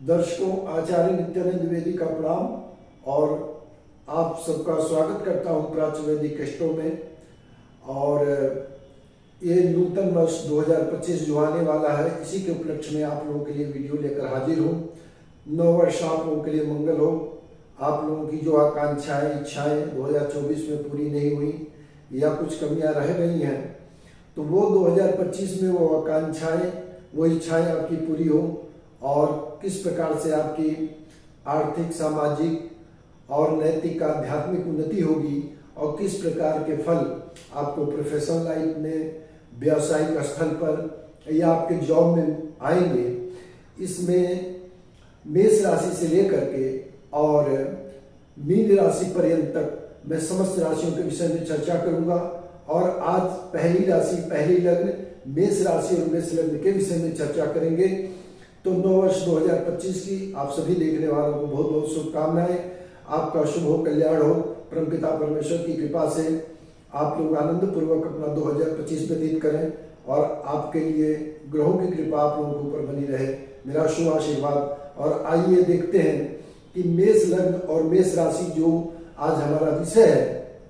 दर्शकों, आचार्य नित्यानंद द्विवेदी का प्रणाम और आप सबका स्वागत करता हूं प्राच्य वैदिक कष्टों में। और ये नूतन वर्ष 2025 जो आने वाला है, इसी के उपलक्ष्य में आप लोगों के लिए वीडियो लेकर हाजिर हूं। नव वर्ष आप लोगों के लिए मंगल हो। आप लोगों की जो आकांक्षाएं, इच्छाएं 2024 में पूरी नहीं हुई या कुछ कमियां रह गई हैं, तो वो 2025 में वो आकांक्षाएं, वो इच्छाएं आपकी पूरी हो और किस प्रकार से आपकी आर्थिक, सामाजिक और नैतिक आध्यात्मिक उन्नति होगी और किस प्रकार के फल आपको प्रोफेशनल लाइफ में, व्यावसायिक स्थल पर या आपके जॉब में आएंगे, इसमें मेष राशि से लेकर के और मीन राशि पर्यंत तक मैं समस्त राशियों के विषय में चर्चा करूंगा। और आज पहली राशि, पहली लग्न मेष राशि और मेष लग्न के विषय में चर्चा करेंगे। तो नव वर्ष 2025 की आप सभी देखने वालों को बहुत बहुत शुभकामनाएं। आपका शुभ हो, कल्याण हो। परमपिता परमेश्वर की कृपा से आप लोग आनंद पूर्वक अपना 2025 व्यतीत करें और आपके लिए ग्रहों की कृपा आप लोगों के ऊपर बनी रहे, मेरा शुभ आशीर्वाद। और आइए देखते हैं कि मेष लग्न और मेष राशि जो आज हमारा विषय है,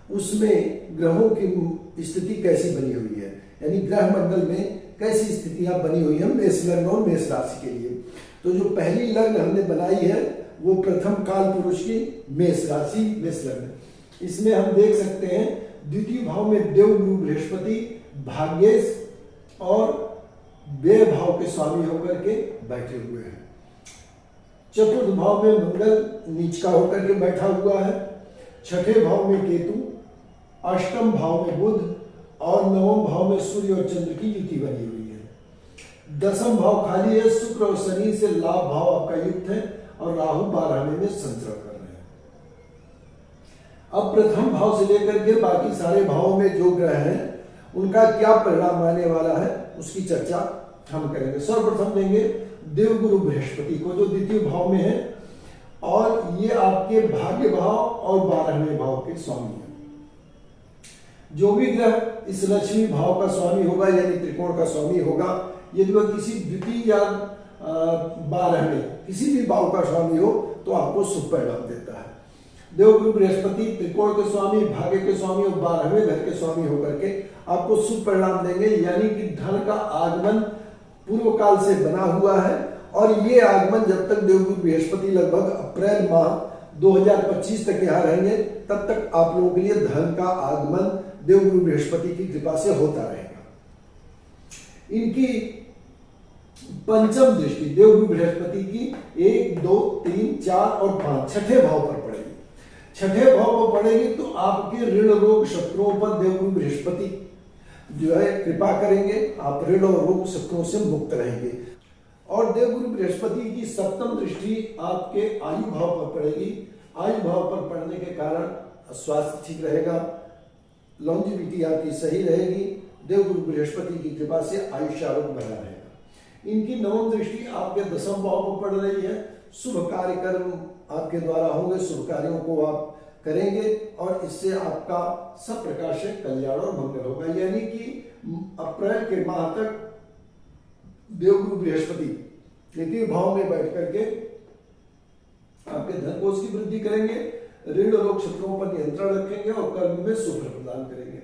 उसमें ग्रहों की स्थिति कैसी बनी हुई है, यानी ग्रह मंडल में कैसी स्थितियां बनी हुई है मेष लग्न और मेष राशि के लिए। तो जो पहली लग्न हमने बनाई है वो प्रथम काल पुरुष की मेष राशि, मेष लग्न। इसमें हम देख सकते हैं द्वितीय भाव में देवगुरु बृहस्पति भाग्येश और व्यय भाव के स्वामी होकर के बैठे हुए हैं। चतुर्थ भाव में मंगल नीच का होकर के बैठा हुआ है। छठे भाव में केतु, अष्टम भाव में बुध और नवम भाव में सूर्य और चंद्र की युति बनी हुई है। दसम भाव खाली है। शुक्र और शनि से लाभ भाव आपका युक्त है और राहु 12वें में संचरण कर रहे हैं। अब प्रथम भाव से लेकर के बाकी सारे भावों में जो ग्रह हैं उनका क्या परिणाम आने वाला है उसकी चर्चा हम करेंगे। सर्वप्रथम देंगे देवगुरु बृहस्पति को, जो द्वितीय भाव में है और ये आपके भाग्य भाव और 12वें भाव के स्वामी है। जो भी ग्रह इस लक्ष्मी भाव का स्वामी होगा यानी त्रिकोण का स्वामी होगा, यदि वह किसी द्वितीय या 12वें किसी भी भाव का स्वामी हो तो आपको शुभ परिणाम देता है। देवगुरु बृहस्पति त्रिकोण के स्वामी, भाग्य के स्वामी और 12वें घर के स्वामी होकर के आपको शुभ परिणाम देंगे, यानी कि धन का आगमन पूर्व काल से बना हुआ है। और ये आगमन जब तक देवगुरु बृहस्पति लगभग अप्रैल माह 2025 तक यहाँ रहेंगे, तब तक आप लोगों के लिए धन का आगमन देवगुरु बृहस्पति की कृपा से होता रहेगा। इनकी पंचम दृष्टि देवगुरु बृहस्पति की 1, 2, 3, 4 और 5 छठे भाव पर पड़ेगी। छठे भाव पर पड़ेगी तो आपके ऋण रोग शत्रुओं पर देवगुरु बृहस्पति जो है कृपा करेंगे, आप ऋण और रोग शत्रुओं से मुक्त रहेंगे। और देवगुरु बृहस्पति की सप्तम दृष्टि आपके आयु भाव पर पड़ेगी। आयु भाव पर पड़ने के कारण स्वास्थ्य ठीक रहेगा, लॉन्जिविटी आपकी सही रहेगी। देवगुरु बृहस्पति की कृपा से आयुष्य आरोग्य बना रहेगा। इनकी नवम दृष्टि आपके दसम भाव पर पड़ रही है। शुभ कार्य कर्म आपके द्वारा होंगे, शुभ कार्यों को आप करेंगे और इससे आपका सब प्रकार से कल्याण और मंगल होगा। यानी कि अप्रैल के माह तक देवगुरु बृहस्पति तृतीय भाव में बैठ करके आपके धन कोष की वृद्धि करेंगे, ऋण रोग शत्रुओं पर नियंत्रण रखेंगे और कर्म में शुभ प्रदान करेंगे।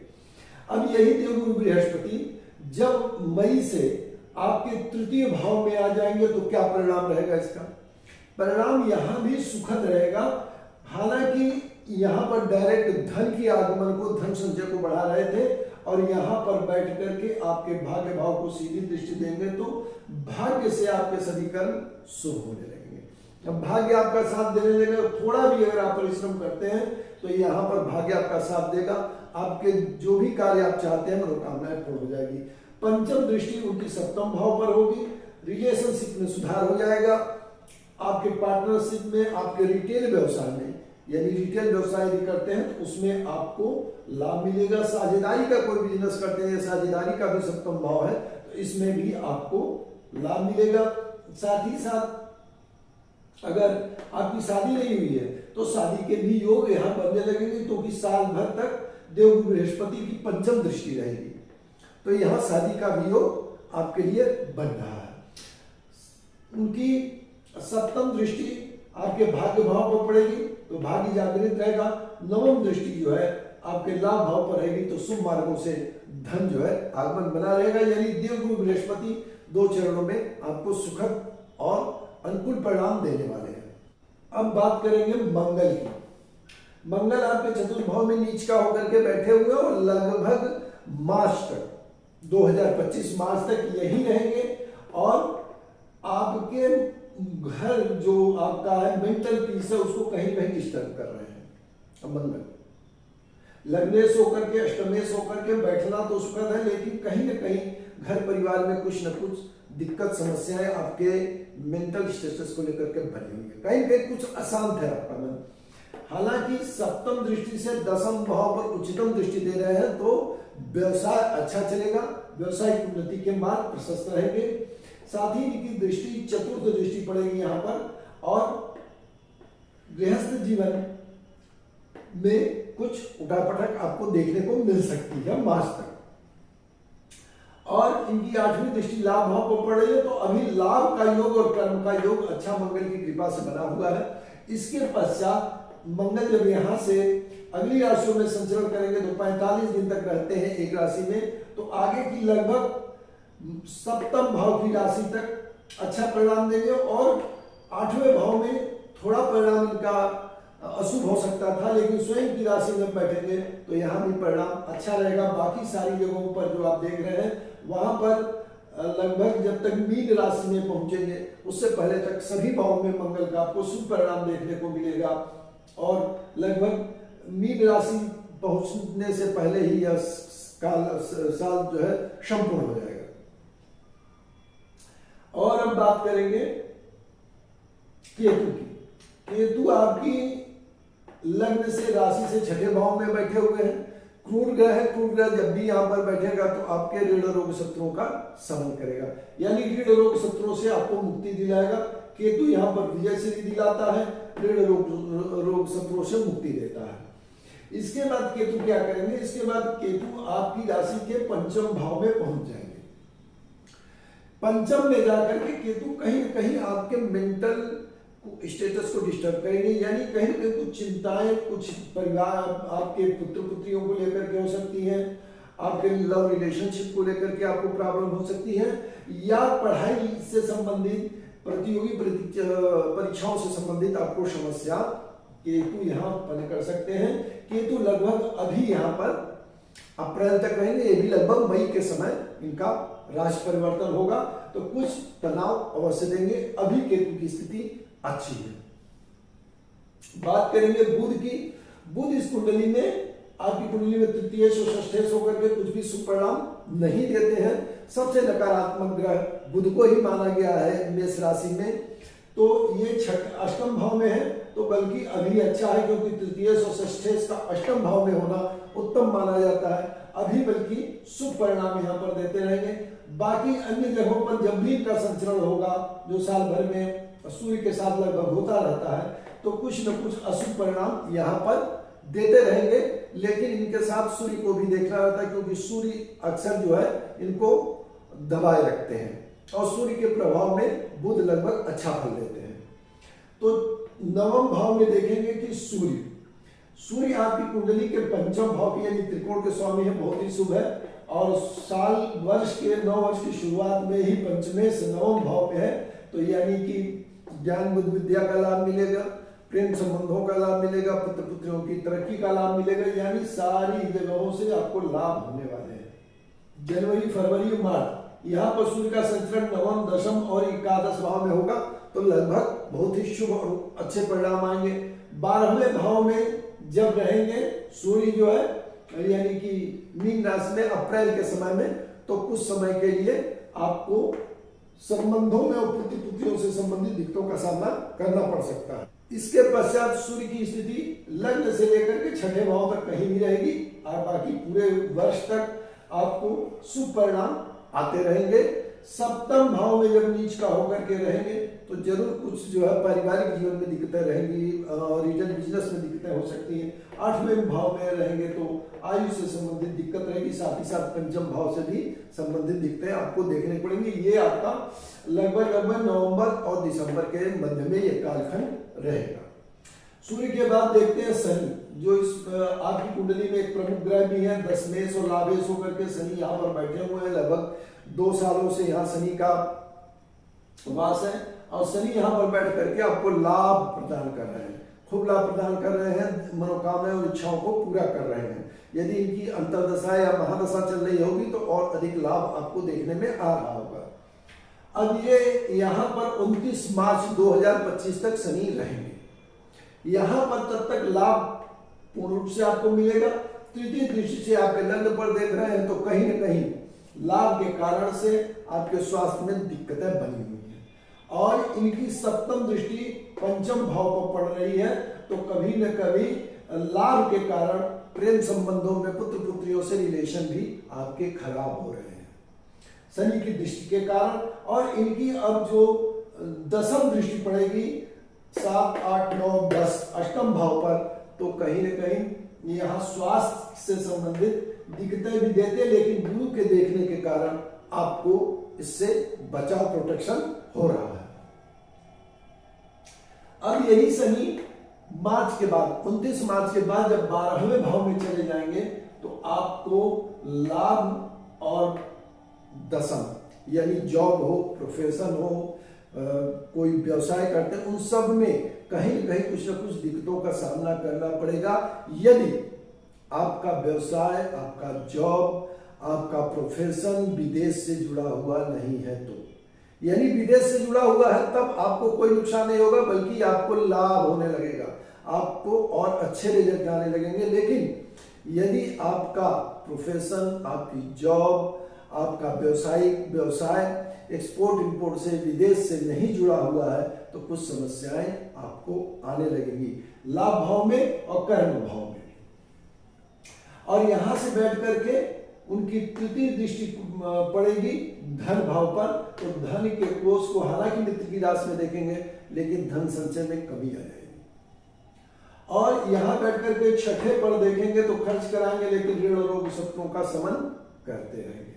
अब यही देवगुरु बृहस्पति जब मई से आपके तृतीय भाव में आ जाएंगे तो क्या परिणाम रहेगा? इसका परिणाम यहां भी सुखद रहेगा। हालांकि यहां पर डायरेक्ट धन की आगमन को, धन संचय को बढ़ा रहे थे और यहां पर बैठ करके आपके भाग्य भाव को सीधी दृष्टि देंगे तो भाग्य से आपके सभी कर्म शुभ होने लगेंगे। अब भाग्य आपका साथ देने लगेगा। थोड़ा भी अगर आप परिश्रम करते हैं तो यहाँ पर भाग्य आपका साथ देगा। आपके जो भी कार्य आप चाहते हैं मनोकामनाएं पूर्ण हो जाएगी। पंचम दृष्टि उनकी सप्तम भाव पर होगी। रिलेशनशिप में सुधार हो जाएगा। आपके पार्टनरशिप में, आपके रिटेल व्यवसाय में, यानी रिटेल व्यवसाय यदि करते हैं तो उसमें आपको लाभ मिलेगा। साझेदारी का कोई बिजनेस करते हैं, साझेदारी का भी सप्तम भाव है तो इसमें भी आपको लाभ मिलेगा। साथ ही साथ अगर आपकी शादी नहीं हुई है तो शादी के भी योग यहाँ बनने लगेंगे, क्योंकि साल भर तक देवगुरु बृहस्पति की पंचम दृष्टि रहेगी। तो यहाँ शादी का भी योग आपके लिए बन रहा है। उनकी सप्तम दृष्टि आपके भाग्य भाव पर पड़ेगी तो भाग्य जागृत रहेगा। नवम दृष्टि जो है आपके लाभ भाव पर रहेगी तो शुभ मार्गों से धन जो है आगमन बना रहेगा। यानी देवगुरु बृहस्पति 2 चरणों में आपको सुखद और अनुकूल परिणाम देने वाले हैं। अब बात करेंगे मंगल की। मंगल आपके चतुर्थ भाव में नीच का होकर के बैठे हुए और लगभग मार्च तक 2025 मार्च तक यही रहेंगे और आपके घर जो आपका है मेंटल पीस है उसको कहीं कहीं डिस्टर्ब कर रहे हैं। अब मंगल लग्नेश होकर के अष्टमेश होकर के बैठना तो सुखद है, लेकिन कहीं ना कहीं घर परिवार में कुछ न कुछ दिक्कत समस्याएं आपके मेंटल स्टेटस को लेकर के बनी हुई है। कहीं ना कहीं कुछ अशांत है आपका मन। हालांकि सप्तम दृष्टि से दसम भाव पर उच्चतम दृष्टि दे रहे हैं तो व्यवसाय अच्छा चलेगा, व्यवसायिक उन्नति के मार्ग प्रशस्त रहेंगे। साथ ही इनकी दृष्टि चतुर्थ दृष्टि पड़ेगी यहाँ पर और गृहस्थ जीवन में कुछ उठापटक आपको देखने को मिल सकती है मार्च तक। और इनकी 8वीं दृष्टि लाभ भाव पर पड़ रही है तो अभी लाभ का योग और कर्म का योग अच्छा मंगल की कृपा से बना हुआ है। इसके पश्चात मंगल जब यहाँ से अगली राशियों में संचरण करेंगे तो 45 दिन तक रहते हैं एक राशि में, तो आगे की लगभग सप्तम भाव की राशि तक अच्छा परिणाम देंगे और 8वें भाव में थोड़ा परिणाम इनका अशुभ हो सकता था, लेकिन स्वयं की राशि में बैठेंगे तो यहाँ भी परिणाम अच्छा रहेगा। बाकी सारी जगहों पर जो आप देख रहे हैं वहां पर लगभग जब तक मीन राशि में पहुंचेंगे उससे पहले तक सभी भावों में मंगल का आपको शुभ परिणाम देखने को मिलेगा और लगभग मीन राशि पहुंचने से पहले ही यह साल जो है संपूर्ण हो जाएगा। और अब बात करेंगे केतु की। केतु आपकी लग्न से राशि से छठे भाव में बैठे हुए हैं। क्रूर ग्रह है, क्रूर ग्रह जब भी यहाँ पर बैठेगा तो आपके ऋण रोग शत्रुओं का समन करेगा, यानी ऋण रोग शत्रुओं से आपको मुक्ति दिलाएगा। केतु यहाँ पर विजय से दिलाता है, ऋण रोग शत्रुओं से मुक्ति देता है। इसके बाद केतु क्या करेंगे, इसके बाद केतु आपकी राशि के पंचम भाव में पहुंच जाएंगे। पंचम में जाकर के केतु कहीं न कहीं आपके मेंटल स्टेटस को डिस्टर्ब करेंगे, यानी कहीं ना कहीं कुछ चिंताएं, कुछ परिवार आपके पुत्र पुत्रियों को लेकर के हो सकती हैं, आपके लव रिलेशनशिप को लेकर के आपको प्रॉब्लम हो सकती है, या पढ़ाई से संबंधित प्रतियोगी परीक्षाओं से संबंधित आपको समस्या केतु यहाँ उत्पन्न कर सकते हैं। केतु लगभग अभी यहाँ पर अप्रैल तक रहेंगे, ये भी लगभग मई के समय इनका राशि परिवर्तन होगा तो कुछ तनाव अवश्य देंगे। अभी केतु की स्थिति अच्छी है। बात करेंगे बुध की। बुध इस कुंडली में आपकी कुंडली में तृतीयेश और षष्ठेश होकर के कुछ भी शुभ परिणाम नहीं देते हैं। सबसे नकारात्मक ग्रह बुध को ही माना गया है मेष राशि में, तो ये अष्टम भाव में है तो बल्कि अभी अच्छा है, क्योंकि तृतीयेश और षष्ठेश का अष्टम भाव में होना उत्तम माना जाता है। अभी बल्कि शुभ परिणाम यहाँ पर देते रहेंगे। बाकी अन्य जगहों पर जब भी इनका संचरण होगा जो साल भर में सूर्य के साथ लगभग होता रहता है तो कुछ न कुछ अशुभ परिणाम यहाँ पर देते रहेंगे, लेकिन इनके साथ सूर्य को भी देखना रहता है क्योंकि सूर्य अक्सर जो है इनको दबाए रखते हैं और सूर्य के प्रभाव में बुध लगभग अच्छा फल देते हैं। तो नवम भाव में देखेंगे कि सूर्य आपकी कुंडली के पंचम भाव की यानी त्रिकोण के स्वामी है, बहुत ही शुभ है और साल वर्ष के 9 वर्ष की शुरुआत में ही पंचमे से नवम भाव में है, तो यानी कि ज्ञान बुद्धि विद्या का लाभ मिलेगा, प्रेम संबंधों का लाभ मिलेगा, पुत्र पुत्रियों की तरक्की का लाभ मिलेगा, यानी सारी जगहों से आपको लाभ होने वाले हैं। जनवरी फरवरी मार्च यहाँ पर सूर्य का संचरण नवम दशम और एकादश भाव में होगा तो लगभग बहुत ही शुभ और अच्छे परिणाम आएंगे। 12वें भाव में जब रहेंगे सूर्य जो है यानी कि मीन राशि में अप्रैल के समय में, तो कुछ समय के लिए आपको संबंधों में और पुत्र पुत्रियों से संबंधित दिक्कतों का सामना करना पड़ सकता है। इसके पश्चात सूर्य की स्थिति लग्न से लेकर के छठे भाव तक कहीं भी रहेगी और बाकी पूरे वर्ष तक आपको शुभ परिणाम आते रहेंगे। सप्तम भाव में जब नीच का होकर के रहेंगे तो जरूर कुछ जो है पारिवारिक जीवन में दिक्कतें रहेंगी, रिटेल बिजनेस में दिक्कतें हो सकती हैं। 8वें भाव में रहेंगे तो आयु से संबंधित दिक्कत रहेगी, साथ ही साथ पंचम भाव से भी संबंधित दिक्कतें आपको देखने पड़ेंगी। ये आपका लगभग नवंबर और दिसंबर के मध्य में ये कालखंड रहेगा। सूर्य के बाद देखते हैं शनि, जो इस आपकी कुंडली में एक प्रमुख ग्रह भी है। दशमेश और लाभेश होकर के शनि यहाँ पर बैठे हुए हैं। लगभग 2 सालों से यहाँ शनि का वास है और शनि यहाँ पर बैठ करके आपको लाभ प्रदान कर रहे हैं, खूब लाभ प्रदान कर रहे हैं, मनोकामनाएं और इच्छाओं को पूरा कर रहे हैं। यदि इनकी अंतर्दशा या महादशा चल रही होगी तो और अधिक लाभ आपको देखने में आ रहा होगा। अब ये यहाँ पर 29 मार्च 2025 तक शनि रहेंगे। यहाँ पर तब तक लाभ पूर्ण रूप से आपको मिलेगा। तृतीय दृष्टि से आपके लग्न पर देख रहे हैं तो कहीं न कहीं लाभ के कारण से आपके स्वास्थ्य में दिक्कतें बनी हुई हैं और इनकी सप्तम दृष्टि पंचम भाव पर पड़ रही है तो कभी न कभी लाभ के कारण प्रेम संबंधों में पुत्र पुत्रियों से रिलेशन भी आपके खराब हो रहे हैं शनि की दृष्टि के कारण। और इनकी अब जो दसम दृष्टि पड़ेगी 7, 8, 9, 10 अष्टम भाव पर तो कहीं न कहीं यहाँ स्वास्थ्य से संबंधित दिक्कतें भी देते, लेकिन गुरु के देखने के कारण आपको इससे बचाव प्रोटेक्शन हो रहा है। अब यही शनि मार्च के बाद 29 मार्च के बाद जब 12वें भाव में चले जाएंगे तो आपको लाभ और दशम यानी जॉब हो, प्रोफेशन हो, कोई व्यवसाय करते हैं, उन सब में कहीं न कहीं कुछ न कुछ दिक्कतों का सामना करना पड़ेगा। यदि आपका व्यवसाय, आपका जॉब, आपका प्रोफेशन विदेश से जुड़ा हुआ नहीं है तो, यानी विदेश से जुड़ा हुआ है तब आपको कोई नुकसान नहीं होगा, बल्कि आपको लाभ होने लगेगा, आपको और अच्छे रिजल्ट आने लगेंगे। लेकिन यदि आपका प्रोफेशन, आपकी जॉब, आपका व्यवसाय एक्सपोर्ट इंपोर्ट से, विदेश से नहीं जुड़ा हुआ है तो कुछ समस्याएं आपको आने लगेंगी लाभ भाव में और कर्म भाव में। और यहां से बैठ करके उनकी तृतीय दृष्टि पड़ेगी धन भाव पर, तो धन के कोष को हालांकि मित्र की राशि में देखेंगे लेकिन धन संचय में कमी आ जाएगी। और यहां बैठ करके छठे पर देखेंगे तो खर्च कराएंगे लेकिन ऋण रोग शत्रुओं का समन करते रहेंगे।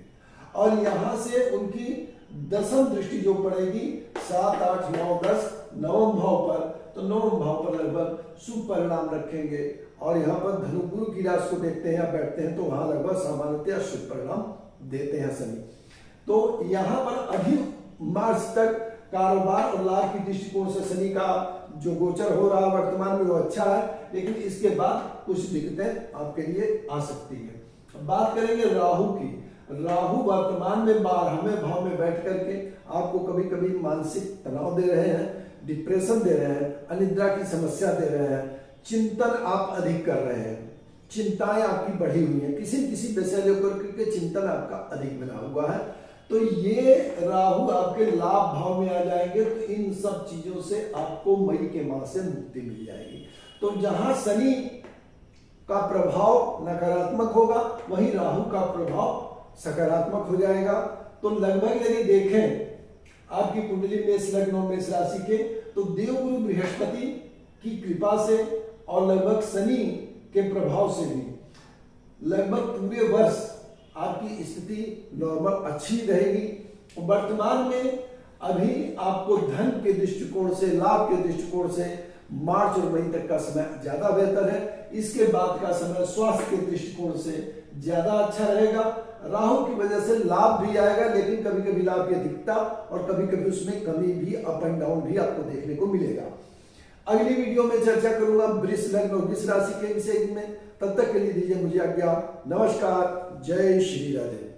और यहां से उनकी दसम दृष्टि जो पड़ेगी 7, 8, 9, 10 नवम भाव पर, तो नवम भाव पर लगभग शुभ परिणाम रखेंगे। और यहाँ पर धनु गुरु की राशि को देखते हैं या बैठते हैं तो वहां लगभग सामान्यतः शुभ परिणाम देते हैं शनि। तो यहाँ पर अभी मार्च तक कारोबार और लाभ की दृष्टिकोण से शनि का जो गोचर हो रहा है वर्तमान में वो अच्छा है, लेकिन इसके बाद कुछ दिक्कतें आपके लिए आ सकती है। बात करेंगे राहु की। राहु वर्तमान में 12वें भाव में बैठ करके आपको कभी कभी मानसिक तनाव दे रहे हैं, डिप्रेशन दे रहे हैं, अनिद्रा की समस्या दे रहे हैं, चिंतन आप अधिक कर रहे हैं, चिंताएं आपकी बढ़ी हुई हैं, किसी विषय लेकर के चिंतन आपका अधिक बना हुआ है। तो ये राहु आपके लाभ भाव में आ जाएंगे तो इन सब चीजों से आपको मई के माह से मुक्ति मिल जाएगी। तो जहां शनि का प्रभाव नकारात्मक होगा वहीं राहु का प्रभाव सकारात्मक हो जाएगा। तो लगभग यदि देखें आपकी कुंडली मेष लग्न और मेष राशि के तो देवगुरु बृहस्पति की कृपा से और लगभग शनि के प्रभाव से भी लगभग पूरे वर्ष आपकी स्थिति नॉर्मल अच्छी रहेगी। वर्तमान में अभी आपको धन के दृष्टिकोण से, लाभ के दृष्टिकोण से मार्च और मई तक का समय ज्यादा बेहतर है। इसके बाद का समय स्वास्थ्य के दृष्टिकोण से ज्यादा अच्छा रहेगा। राहु की वजह से लाभ भी आएगा लेकिन कभी कभी लाभ की अधिकता और कभी कभी उसमें कमी भी, अप एंड डाउन भी आपको देखने को मिलेगा। अगली वीडियो में चर्चा करूंगा वृष लग्न और वृष राशि के विषय में। तब तक के लिए दीजिए मुझे आज्ञा। नमस्कार, जय श्री राधे।